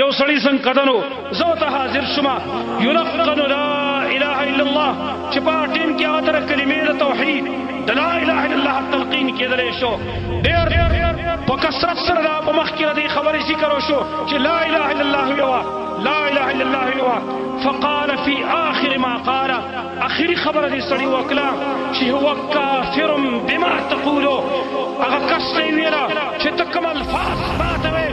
یو سړی څنګه کدنو زه ته حاضر شوم یلقن لا اله الا الله چې په ټیم کې هغه تر کلمې د توحید د لا اله الا الله تلقین کېدلی شو ډېر په کثرت سره دا په مخ کې د خبرې ذکر وشو چې لا اله الا الله یوا لا اله الا الله یوا فقال في آخر ما قال آخری خبر دې سړی وکړه چې هو کافر بما تقولو هغه کس نه ویلا چې ته کوم الفاظ ماته وې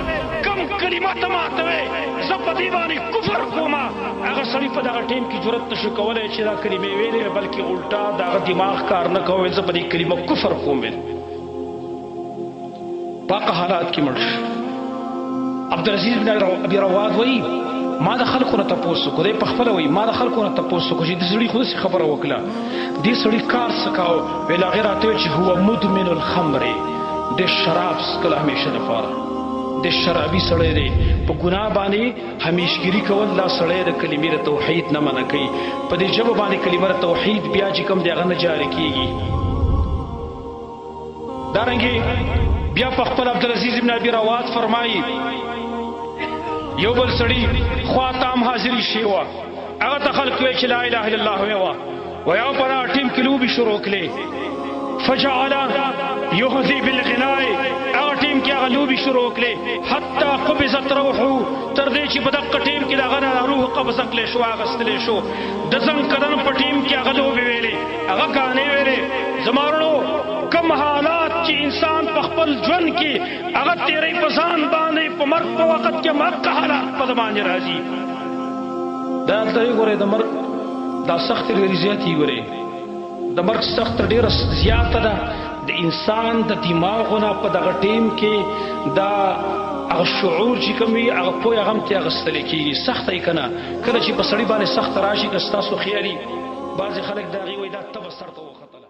کوم کلمات ماته وې زه په دې باندې کفر کوم هغه سړی په دغه ټیم کې جرأت نشو کولی چې دا کلمې ویلې بلکې الټا دغه دماغ کار نه کوي زه په دې کلمه کفر کوم پاک حالات کې مړ عبدالعزیز بن ابي رواد وایي ما د خلکو نه تپوس وکړو دی پخپله وایي ما د خلکو نه تپوس وکړو چې د سړي خو داسې خبره وکړه دې سړي کار څه کاوه ویل هغې راته ویل چې هو مدمن الخمر د شراب څکله همیشه دپاره د شرابي سړی دی په ګناه باندې همیشګري کول دا سړی د کلمې د توحید نه منع کوي په دې ژبه باندې کلمه د توحید بیا چې کوم دی هغه نه جاري کېږي دارنګې بیا په خپل عبدالعزیز بن ابي رواد فرمایي یو بل سړي خوا ته هم حاضري شوې وه هغه ته خلک وایي چې لا اله الا الله ویوه ویو په دغه ټیم کې لوبې شروع کړې فجعل یهذي بالغناء هغه ټیم کې هغه لوبې شروع کړې حتی قبضت روحه تر دې چې په دغه ټیم کې د هغه نه روح قبضه کړلی شو اخیستلی شو د زنګ کدن په ټیم کې هغه لوبې ویلې هغه ګانې ویلې زما وروڼو کم حالات چې انسان په خپل ژوند کې هغه تیری په ځان باندې په مرګ په وخت کې مرګ حالات په باندې راځي دا دلته یې ګورئ د مرګ دا سختې ډېرې زیاتې یې ګورئ د مرګ سخت ډېره زیاته ده د انسان د دماغونه په دغه ټیم کې دا هغه شعور چې کوم وي هغه پوی هغه هم ترې اخیستلی کېږي سخته یې که نه کله چې په سړي باندې سخته راشي که ستاسو خیالي بعضې خلک د هغې وایي دا تبه سر ته وختله